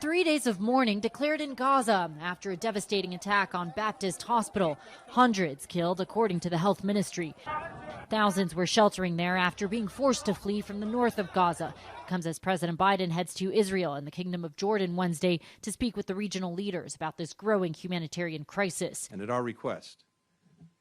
3 days of mourning declared in Gaza after a devastating attack on Baptist Hospital. Hundreds killed, according to the health ministry. Thousands were sheltering there after being forced to flee from the north of Gaza. It comes as President Biden heads to Israel and the Kingdom of Jordan Wednesday to speak with the regional leaders about this growing humanitarian crisis. And at our request,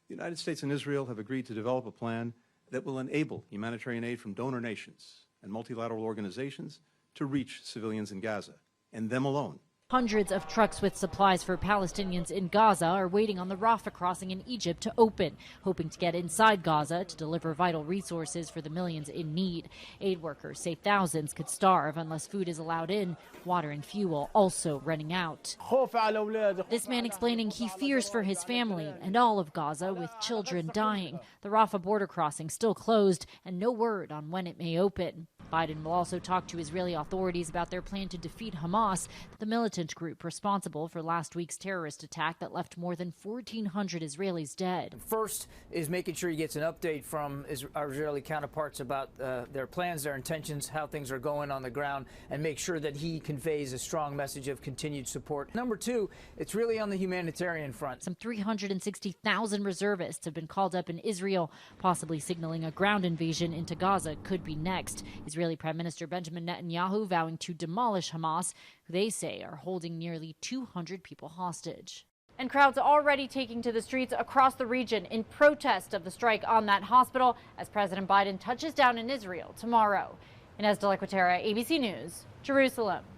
the United States and Israel have agreed to develop a plan that will enable humanitarian aid from donor nations and multilateral organizations to reach civilians in Gaza, and them alone. Hundreds of trucks with supplies for Palestinians in Gaza are waiting on the Rafah crossing in Egypt to open, hoping to get inside Gaza to deliver vital resources for the millions in need. Aid workers say thousands could starve unless food is allowed in, water and fuel also running out. This man explaining he fears for his family and all of Gaza, with children dying. The Rafah border crossing still closed and no word on when it may open. Biden will also talk to Israeli authorities about their plan to defeat Hamas, the militant group responsible for last week's terrorist attack that left more than 1,400 Israelis dead. First is making sure he gets an update from our Israeli counterparts about their plans, their intentions, how things are going on the ground, and make sure that he conveys a strong message of continued support. Number two, it's really on the humanitarian front. Some 360,000 reservists have been called up in Israel, possibly signaling a ground invasion into Gaza could be next. Israeli Prime Minister Benjamin Netanyahu vowing to demolish Hamas, who they say are holding nearly 200 people hostage. And crowds already taking to the streets across the region in protest of the strike on that hospital as President Biden touches down in Israel tomorrow. Inez de la Cuetara, ABC News, Jerusalem.